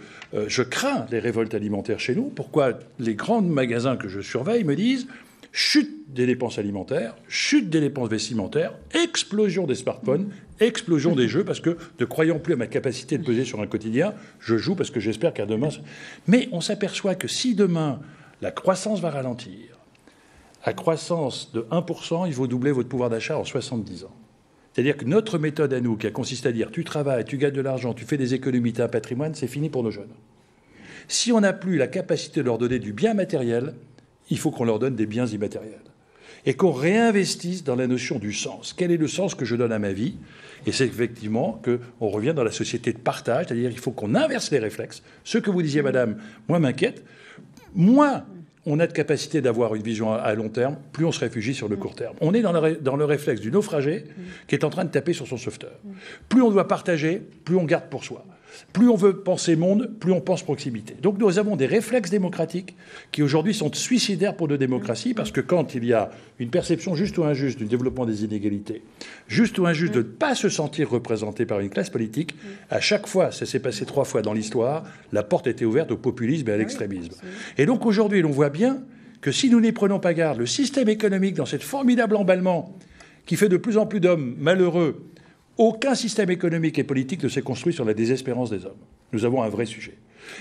je crains les révoltes alimentaires chez nous. Pourquoi les grands magasins que je surveille me disent chute des dépenses alimentaires, chute des dépenses vestimentaires, explosion des smartphones, explosion des jeux, parce que ne croyant plus à ma capacité de peser sur un quotidien, je joue parce que j'espère qu'à demain... Mais on s'aperçoit que si demain, la croissance va ralentir, à croissance de 1%, il faut doubler votre pouvoir d'achat en 70 ans. C'est-à-dire que notre méthode à nous, qui a consisté à dire tu travailles, tu gagnes de l'argent, tu fais des économies, tu as un patrimoine, c'est fini pour nos jeunes. Si on n'a plus la capacité de leur donner du bien matériel, il faut qu'on leur donne des biens immatériels. et qu'on réinvestisse dans la notion du sens. Quel est le sens que je donne à ma vie? Et c'est effectivement qu'on revient dans la société de partage, c'est-à-dire qu'il faut qu'on inverse les réflexes. Ce que vous disiez, madame, moi m'inquiète. Moins on a de capacité d'avoir une vision à long terme, plus on se réfugie sur le court terme. On est dans le réflexe du naufragé qui est en train de taper sur son sauveteur. Plus on doit partager, plus on garde pour soi. Plus on veut penser monde, plus on pense proximité. Donc nous avons des réflexes démocratiques qui aujourd'hui sont suicidaires pour nos démocraties, parce que quand il y a une perception juste ou injuste du développement des inégalités, juste ou injuste de ne pas se sentir représenté par une classe politique, à chaque fois, ça s'est passé 3 fois dans l'histoire, la porte était ouverte au populisme et à l'extrémisme. Et donc aujourd'hui, l'on voit bien que si nous n'y prenons pas garde, le système économique, dans cet formidable emballement qui fait de plus en plus d'hommes malheureux, aucun système économique et politique ne s'est construit sur la désespérance des hommes. Nous avons un vrai sujet.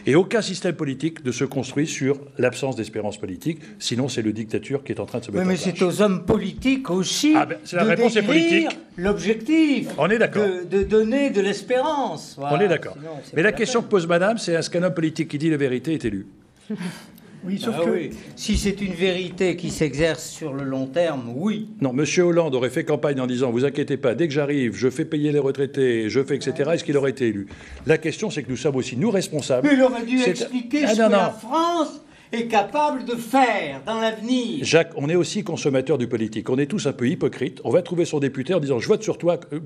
Et aucun système politique ne se construit sur l'absence d'espérance politique. Sinon, c'est le dictature qui est en train de se mettre en place. Mais c'est aux hommes politiques aussi la réponse est politique. L'objectif. On est d'accord. De donner de l'espérance. Voilà. On est d'accord. Mais la question que pose madame, c'est est-ce qu'un homme politique qui dit la vérité est élu? Oui, sauf que... oui. Si c'est une vérité qui s'exerce sur le long terme, oui. Non, M. Hollande aurait fait campagne en disant « Vous inquiétez pas, dès que j'arrive, je fais payer les retraités, je fais etc. » Est-ce qu'il aurait été élu? La question, c'est que nous sommes aussi, nous, responsables. Mais il aurait dû expliquer ce que la France est capable de faire dans l'avenir. Jacques, on est aussi consommateur du politique. On est tous un peu hypocrites. On va trouver son député en disant « Je vote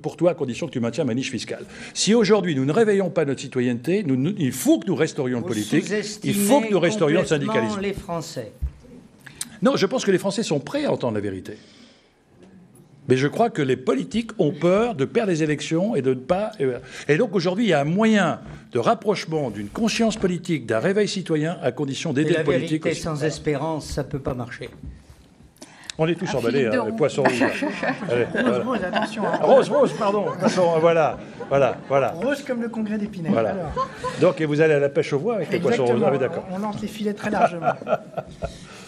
pour toi à condition que tu maintiens ma niche fiscale. » Si aujourd'hui, nous ne réveillons pas notre citoyenneté, il faut que nous restaurions le politique. Il faut que nous restaurions le syndicalisme. Les Français. Non, je pense que les Français sont prêts à entendre la vérité. Mais je crois que les politiques ont peur de perdre les élections et de ne pas... Et donc aujourd'hui, il y a un moyen de rapprochement d'une conscience politique, d'un réveil citoyen, à condition d'aider le politique. La vérité sans espérance, ça ne peut pas marcher. On est tous emballés, hein, les poissons rouges. Allez, Rose, Rose, attention. Hein. Rose, pardon. Voilà. Rose comme le congrès d'Épinay. Voilà. Alors. Donc, et vous allez à la pêche au voie avec les poissons roses. Ah, oui, d'accord. On lance les filets très largement.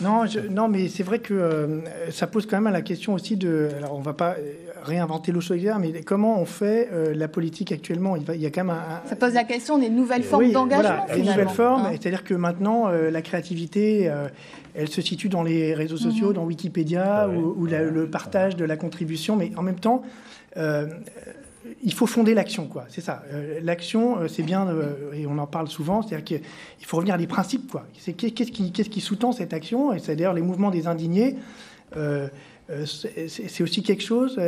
Non, mais c'est vrai que ça pose quand même la question aussi de... Alors, on ne va pas réinventer l'eau chaudière, mais comment on fait la politique actuellement? Il y a quand même Ça pose la question des nouvelles formes d'engagement, voilà, les nouvelles formes, c'est-à-dire que maintenant, la créativité, elle se situe dans les réseaux sociaux, dans Wikipédia, ou le partage de la contribution, mais en même temps... il faut fonder l'action, quoi. C'est ça. L'action, c'est bien, et on en parle souvent, c'est-à-dire qu'il faut revenir à des principes, quoi. Qu'est-ce qui sous-tend cette action? Et c'est d'ailleurs les mouvements des indignés. C'est aussi quelque chose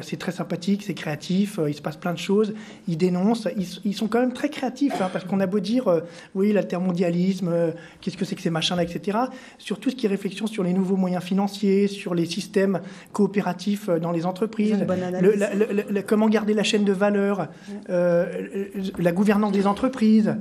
c'est très sympathique, c'est créatif, il se passe plein de choses, ils dénoncent, ils sont quand même très créatifs, hein, parce qu'on a beau dire, oui, l'altermondialisme, qu'est-ce que c'est que ces machins-là, etc. Sur tout ce qui est réflexion sur les nouveaux moyens financiers, sur les systèmes coopératifs dans les entreprises, comment garder la chaîne de valeur, la gouvernance des entreprises.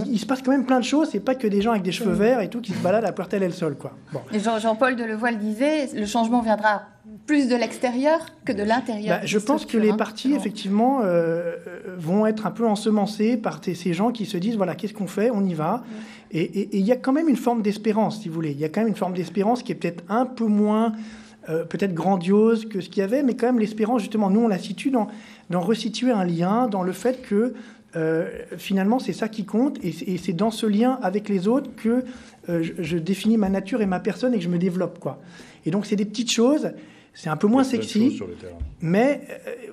Il se passe quand même plein de choses, c'est pas que des gens avec des cheveux verts et tout qui se baladent à Puerto del Sol, quoi. Bon. Et Jean-Paul Delevoye le disait, le changement viendra plus de l'extérieur que de l'intérieur. Je pense que les partis, effectivement, vont être un peu ensemencés par ces gens qui se disent, voilà, qu'est-ce qu'on fait? On y va. Et il y a quand même une forme d'espérance, si vous voulez. Il y a quand même une forme d'espérance qui est peut-être un peu moins... peut-être grandiose que ce qu'il y avait, mais quand même l'espérance, justement, nous, on la situe dans resituer un lien, dans le fait que finalement, c'est ça qui compte, et c'est dans ce lien avec les autres que je définis ma nature et ma personne et que je me développe, quoi. Et donc, c'est des petites choses, c'est un peu moins sexy, mais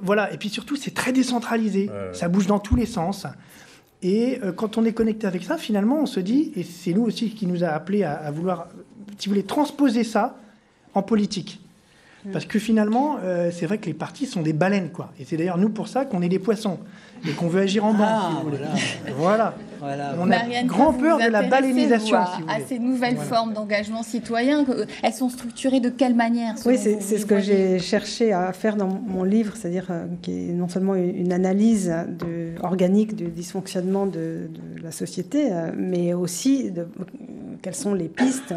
voilà. Et puis surtout, c'est très décentralisé, ça bouge dans tous les sens. Et quand on est connecté avec ça, finalement, on se dit, et c'est nous aussi qui nous a appelés à vouloir, si vous voulez, transposer ça en politique. Parce que finalement, c'est vrai que les partis sont des baleines, quoi. Et c'est d'ailleurs nous pour ça qu'on est des poissons et qu'on veut agir en banc, si vous voulez. Voilà. On a grand peur de la baleinisation, si vous voulez. À ces nouvelles formes d'engagement citoyen, elles sont structurées de quelle manière? Oui, c'est ce que j'ai cherché à faire dans mon livre, c'est-à-dire qui est non seulement une analyse organique du dysfonctionnement de la société, mais aussi quelles sont les pistes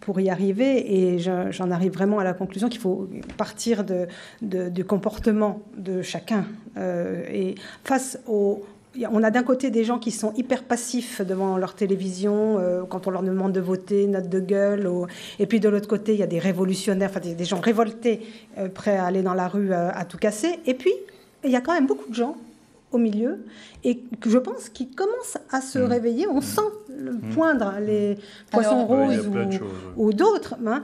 pour y arriver. Et j'en arrive vraiment à la conclusion qu'il faut partir du comportement de chacun. Et face on a d'un côté des gens qui sont hyper passifs devant leur télévision quand on leur demande de voter, note de gueule. Et puis de l'autre côté, il y a des révolutionnaires, enfin des gens révoltés, prêts à aller dans la rue à tout casser. Et puis, il y a quand même beaucoup de gens au milieu, et que je pense qu'il commence à se réveiller. On sent poindre les poissons roses ou d'autres. Hein.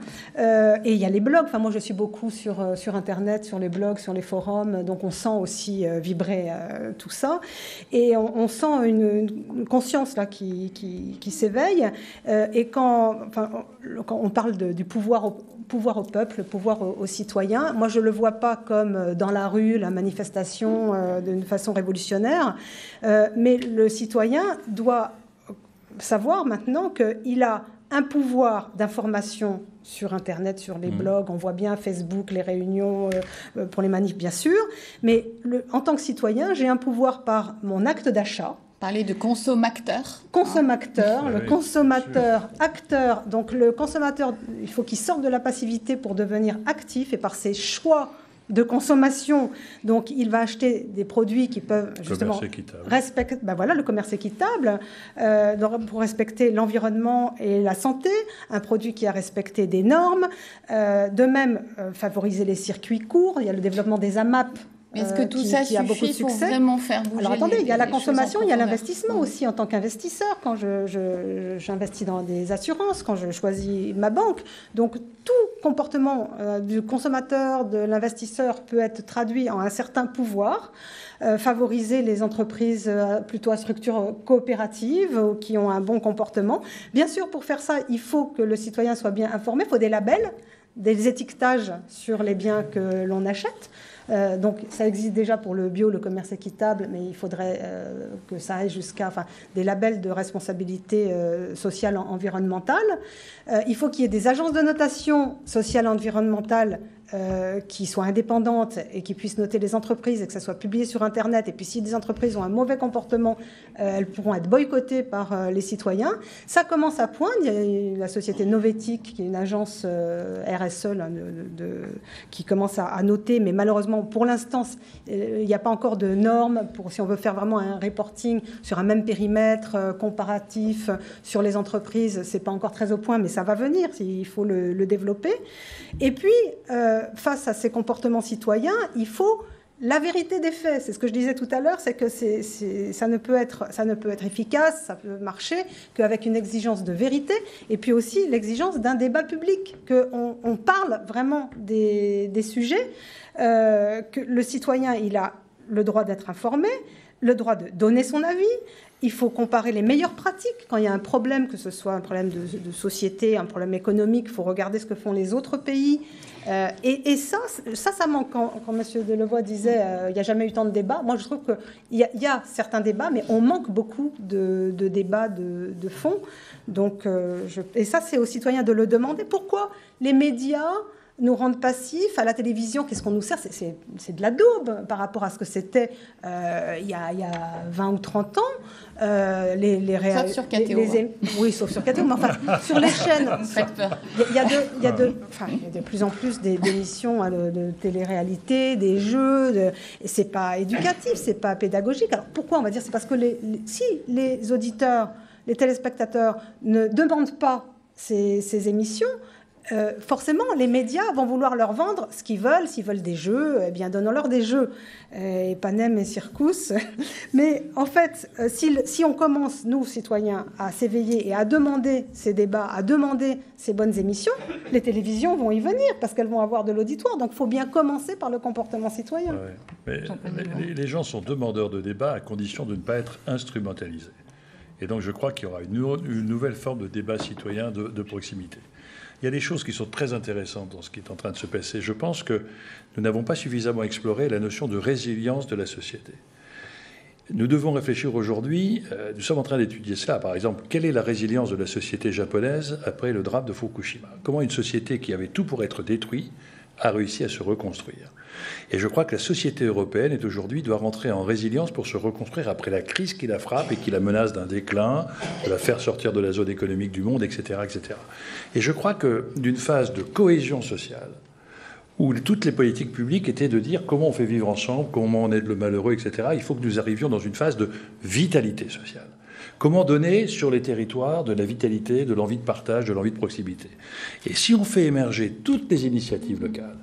Et il y a les blogs. Enfin, moi, je suis beaucoup sur Internet, sur les blogs, sur les forums. Donc, on sent aussi vibrer tout ça. Et on sent une conscience là qui s'éveille. Et quand on parle du pouvoir au peuple, pouvoir aux citoyens, moi, je ne le vois pas comme dans la rue, la manifestation d'une façon révolutionnaire. Mais le citoyen doit savoir maintenant qu'il a un pouvoir d'information sur Internet, sur les blogs, on voit bien Facebook, les réunions pour les manifs, bien sûr, mais en tant que citoyen, j'ai un pouvoir par mon acte d'achat. Parler de consommateur. Consommateur, le consommateur, acteur. Donc le consommateur, il faut qu'il sorte de la passivité pour devenir actif, et par ses choix de consommation, donc il va acheter des produits qui peuvent justement respecter, le commerce équitable, pour respecter l'environnement et la santé, un produit qui a respecté des normes, de même favoriser les circuits courts, il y a le déveloinvesment des AMAP. Mais est-ce que tout ça suffit pour vraiment faire bouger? Alors attendez, il y a la consommation, il y a l'investissement aussi en tant qu'investisseur, quand j'investis dans des assurances, quand je choisis ma banque. Donc tout comportement du consommateur, de l'investisseur peut être traduit en un certain pouvoir, favoriser les entreprises plutôt à structure coopérative qui ont un bon comportement. Bien sûr, pour faire ça, il faut que le citoyen soit bien informé, il faut des labels, des étiquetages sur les biens que l'on achète. Donc ça existe déjà pour le bio, le commerce équitable, mais il faudrait que ça aille jusqu'à des labels de responsabilité sociale environnementale. Il faut qu'il y ait des agences de notation sociale environnementale qui soient indépendantes et qui puissent noter les entreprises et que ça soit publié sur Internet. Et puis si des entreprises ont un mauvais comportement, elles pourront être boycottées par les citoyens. Ça commence à poindre. Il y a la société Novetic, qui est une agence RSE là, qui commence à noter, mais malheureusement pour l'instant il n'y a pas encore de normes pour, si on veut faire vraiment un reporting sur un même périmètre comparatif sur les entreprises, c'est pas encore très au point, mais ça va venir, il faut le développer. Et puis face à ces comportements citoyens, il faut la vérité des faits. C'est ce que je disais tout à l'heure, c'est que ça ne peut être efficace, ça peut marcher qu'avec une exigence de vérité, et puis aussi l'exigence d'un débat public, qu'on parle vraiment des sujets, que le citoyen, il a le droit d'être informé, le droit de donner son avis. Il faut comparer les meilleures pratiques. Quand il y a un problème, que ce soit un problème de société, un problème économique, il faut regarder ce que font les autres pays. Et ça manque. Quand M. Delevoye disait il n'y a jamais eu tant de débats, moi je trouve qu'il y a certains débats, mais on manque beaucoup de débats de fond. Donc, et ça, c'est aux citoyens de le demander. Pourquoi les médias nous rendent passifs? À la télévision, qu'est-ce qu'on nous sert? C'est de la daube par rapport à ce que c'était il y a 20 ou 30 ans. Sauf sur KTO. Oui, sauf sur KTO, mais enfin, sur les chaînes. Il y a de plus en plus d'émissions de télé-réalité, des jeux, et c'est pas éducatif, c'est pas pédagogique. Alors pourquoi on va dire? C'est parce que si les auditeurs, les téléspectateurs ne demandent pas ces émissions, forcément, les médias vont vouloir leur vendre ce qu'ils veulent. S'ils veulent des jeux, eh bien, donnons-leur des jeux. Et Panem et Circus. Mais en fait, si on commence, nous, citoyens, à s'éveiller et à demander ces débats, à demander ces bonnes émissions, les télévisions vont y venir parce qu'elles vont avoir de l'auditoire. Donc, il faut bien commencer par le comportement citoyen. Ouais. Mais les gens sont demandeurs de débats à condition de ne pas être instrumentalisés. Et donc, je crois qu'il y aura une nouvelle forme de débat citoyen de proximité. Il y a des choses qui sont très intéressantes dans ce qui est en train de se passer. Je pense que nous n'avons pas suffisamment exploré la notion de résilience de la société. Nous devons réfléchir aujourd'hui, nous sommes en train d'étudier cela. Par exemple, quelle est la résilience de la société japonaise après le drame de Fukushima? Comment une société qui avait tout pour être détruite a réussi à se reconstruire? Et je crois que la société européenne doit rentrer en résilience pour se reconstruire après la crise qui la frappe et qui la menace d'un déclin, de la faire sortir de la zone économique du monde, etc., etc. Et je crois que d'une phase de cohésion sociale, où toutes les politiques publiques étaient de dire comment on fait vivre ensemble, comment on aide le malheureux, etc., il faut que nous arrivions dans une phase de vitalité sociale. Comment donner sur les territoires de la vitalité, de l'envie de partage, de l'envie de proximité. Et si on fait émerger toutes les initiatives locales,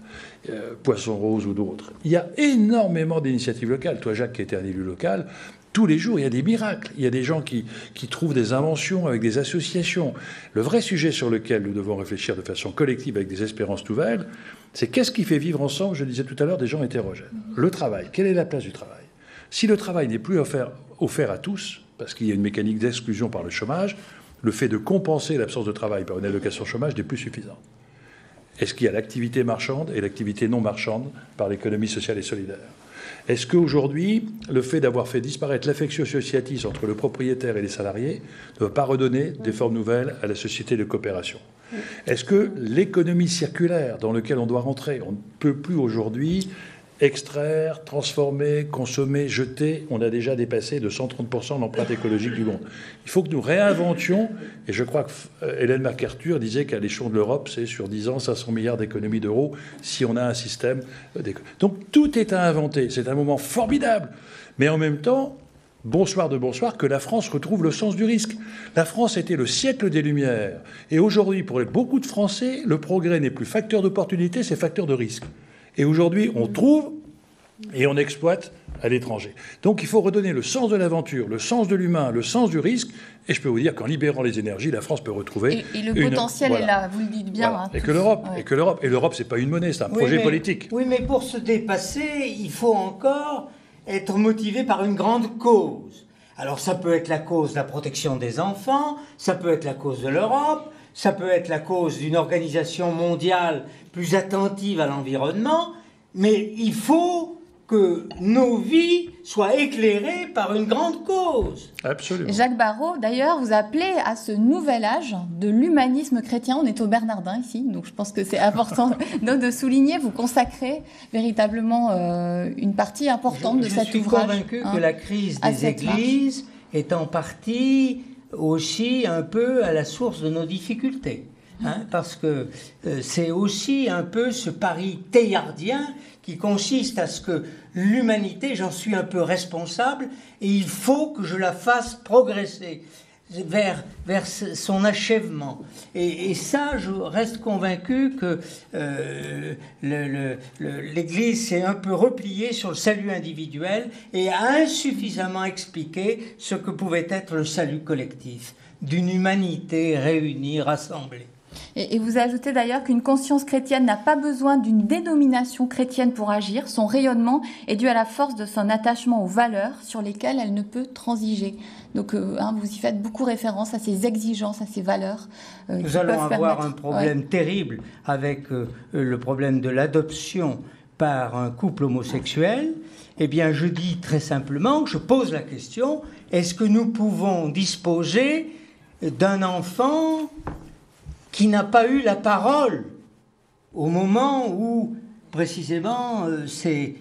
Poisson Rose ou d'autres, il y a énormément d'initiatives locales. Toi, Jacques, qui était un élu local, tous les jours, il y a des miracles. Il y a des gens qui trouvent des inventions avec des associations. Le vrai sujet sur lequel nous devons réfléchir de façon collective avec des espérances nouvelles, c'est qu'est-ce qui fait vivre ensemble, je disais tout à l'heure, des gens hétérogènes. Le travail. Quelle est la place du travail? Si le travail n'est plus offert à tous, parce qu'il y a une mécanique d'exclusion par le chômage, le fait de compenser l'absence de travail par une allocation chômage n'est plus suffisant. Est-ce qu'il y a l'activité marchande et l'activité non marchande par l'économie sociale et solidaire? Est-ce qu'aujourd'hui, le fait d'avoir fait disparaître l'affectio sociatis entre le propriétaire et les salariés ne va pas redonner des formes nouvelles à la société de coopération? Est-ce que l'économie circulaire dans laquelle on doit rentrer, on ne peut plus aujourd'hui extraire, transformer, consommer, jeter, on a déjà dépassé de 130% l'empreinte écologique du monde. Il faut que nous réinventions, et je crois que Hélène MacArthur disait qu'à l'échelon de l'Europe, c'est sur 10 ans 500 milliards d'économies d'euros si on a un système d'économie. Donc tout est à inventer, c'est un moment formidable, mais en même temps, bonsoir de bonsoir, que la France retrouve le sens du risque. La France était le siècle des Lumières, et aujourd'hui, pour beaucoup de Français, le progrès n'est plus facteur d'opportunité, c'est facteur de risque. Et aujourd'hui, on trouve et on exploite à l'étranger. Donc il faut redonner le sens de l'aventure, le sens de l'humain, le sens du risque. Et je peux vous dire qu'en libérant les énergies, la France peut retrouver... Et le potentiel est là, vous le dites bien. Voilà. Hein, et que l'Europe, c'est pas une monnaie, c'est un projet politique. Oui, mais pour se dépasser, il faut encore être motivé par une grande cause. Alors ça peut être la cause de la protection des enfants, ça peut être la cause de l'Europe, ça peut être la cause d'une organisation mondiale plus attentive à l'environnement, mais il faut que nos vies soient éclairées par une grande cause. Absolument. Jacques Barrot, d'ailleurs, vous appelez à ce nouvel âge de l'humanisme chrétien. On est au Bernardin ici, donc je pense que c'est important de souligner. Vous consacrez véritablement une partie importante de cet ouvrage. Je suis convaincu que la crise des églises est en partie aussi un peu à la source de nos difficultés. Parce que c'est aussi un peu ce pari théardien qui consiste à ce que l'humanité, j'en suis un peu responsable, et il faut que je la fasse progresser vers son achèvement. Et ça, je reste convaincu que l'Église s'est un peu repliée sur le salut individuel et a insuffisamment expliqué ce que pouvait être le salut collectif d'une humanité réunie, rassemblée. Et vous ajoutez d'ailleurs qu'une conscience chrétienne n'a pas besoin d'une dénomination chrétienne pour agir. Son rayonnement est dû à la force de son attachement aux valeurs sur lesquelles elle ne peut transiger. Donc vous y faites beaucoup référence à ces exigences, à ces valeurs. Nous allons avoir un problème terrible avec le problème de l'adoption par un couple homosexuel. Eh bien, je dis très simplement, je pose la question, est-ce que nous pouvons disposer d'un enfant qui n'a pas eu la parole au moment où, précisément, ses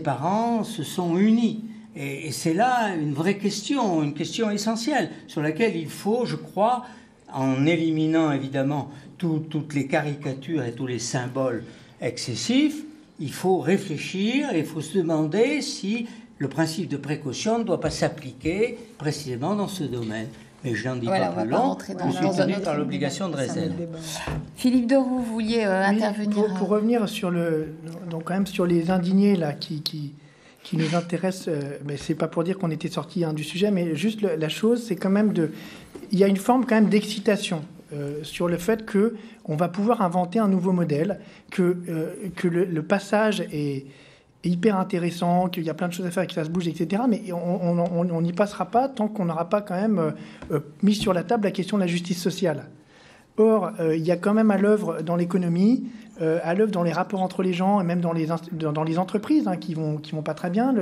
parents se sont unis. Et c'est là une vraie question, une question essentielle, sur laquelle il faut, je crois, en éliminant évidemment toutes les caricatures et tous les symboles excessifs, il faut réfléchir et il faut se demander si le principe de précaution ne doit pas s'appliquer précisément dans ce domaine. Mais je n'en dis pas plus long, je suis tenu par l'obligation de réserve. Philippe Deroux, vous vouliez intervenir pour revenir sur donc quand même sur les indignés là, qui nous intéressent, mais c'est pas pour dire qu'on était sorti du sujet, mais juste la chose, c'est quand même il y a une forme quand même d'excitation sur le fait qu'on va pouvoir inventer un nouveau modèle, que le passage est hyper intéressant, qu'il y a plein de choses à faire, que ça se bouge, etc. Mais on n'y passera pas tant qu'on n'aura pas quand même mis sur la table la question de la justice sociale. Or, il y a quand même à l'œuvre dans l'économie, à l'œuvre dans les rapports entre les gens, et même dans les entreprises qui vont pas très bien,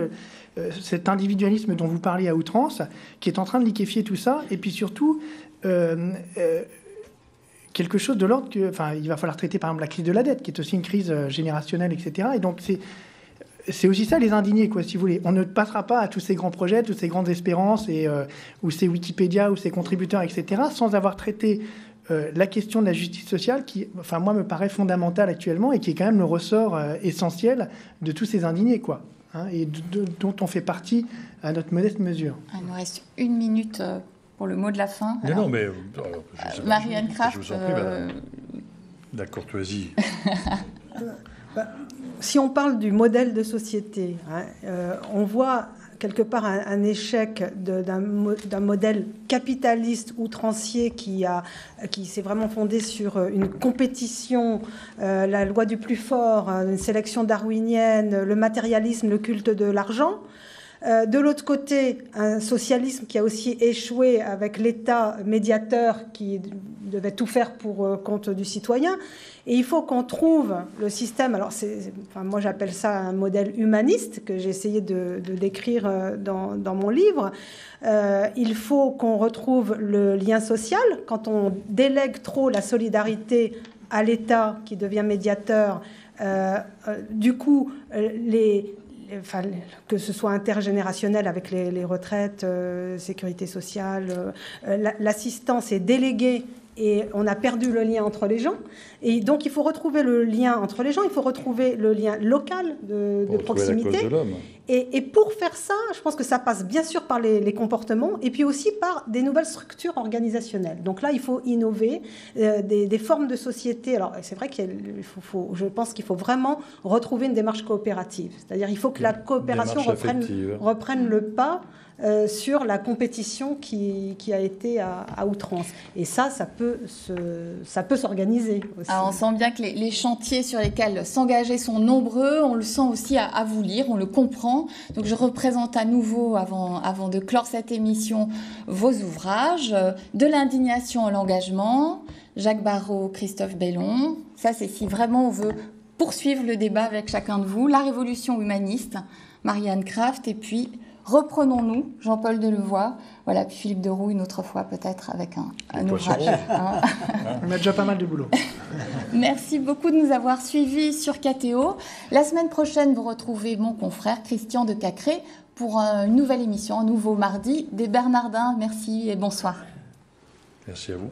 cet individualisme dont vous parlez à outrance, qui est en train de liquéfier tout ça, et puis surtout quelque chose de l'ordre il va falloir traiter par exemple la crise de la dette, qui est aussi une crise générationnelle, etc. Et donc c'est aussi ça les indignés, quoi, si vous voulez. On ne passera pas à tous ces grands projets, toutes ces grandes espérances, ou ces Wikipédia, ou ces contributeurs, etc., sans avoir traité la question de la justice sociale, qui, moi, me paraît fondamentale actuellement, et qui est quand même le ressort essentiel de tous ces indignés, quoi. et dont on fait partie à notre modeste mesure. Il nous reste 1 minute pour le mot de la fin. Non, mais Marianne Kraft. Je vous en prie, madame. La courtoisie. Si on parle du modèle de société, on voit quelque part un échec d'un modèle capitaliste outrancier qui s'est vraiment fondé sur une compétition, la loi du plus fort, une sélection darwinienne, le matérialisme, le culte de l'argent. De l'autre côté, un socialisme qui a aussi échoué avec l'État médiateur qui devait tout faire pour compte du citoyen. Et il faut qu'on trouve le système, alors moi j'appelle ça un modèle humaniste que j'ai essayé de décrire dans mon livre. Il faut qu'on retrouve le lien social. Quand on délègue trop la solidarité à l'État qui devient médiateur, du coup, que ce soit intergénérationnel avec les retraites, sécurité sociale, l'assistance est déléguée et on a perdu le lien entre les gens. Et donc, il faut retrouver le lien entre les gens, il faut retrouver le lien local de proximité. La cause de l'homme. Et pour faire ça, je pense que ça passe bien sûr par les comportements et puis aussi par des nouvelles structures organisationnelles. Donc là, il faut innover des formes de société. Alors, c'est vrai je pense qu'il faut vraiment retrouver une démarche coopérative. C'est-à-dire il faut que la coopération reprenne le pas sur la compétition qui a été à outrance. Et ça peut s'organiser aussi. Alors on sent bien que les chantiers sur lesquels s'engager sont nombreux. On le sent aussi à vous lire, on le comprend. Donc je représente à nouveau, avant de clore cette émission, vos ouvrages. De l'indignation à l'engagement, Jacques Barrot, Christophe Bellon. Ça, c'est si vraiment on veut poursuivre le débat avec chacun de vous. La révolution humaniste, Marianne Kraft, et puis Reprenons-nous, Jean-Paul Delevoye. Voilà, puis Philippe Deroux une autre fois peut-être avec un ouvrage. On a déjà pas mal de boulot. Merci beaucoup de nous avoir suivis sur KTO. La semaine prochaine, vous retrouvez mon confrère Christian de Cacré pour une nouvelle émission, un nouveau mardi des Bernardins. Merci et bonsoir. Merci à vous.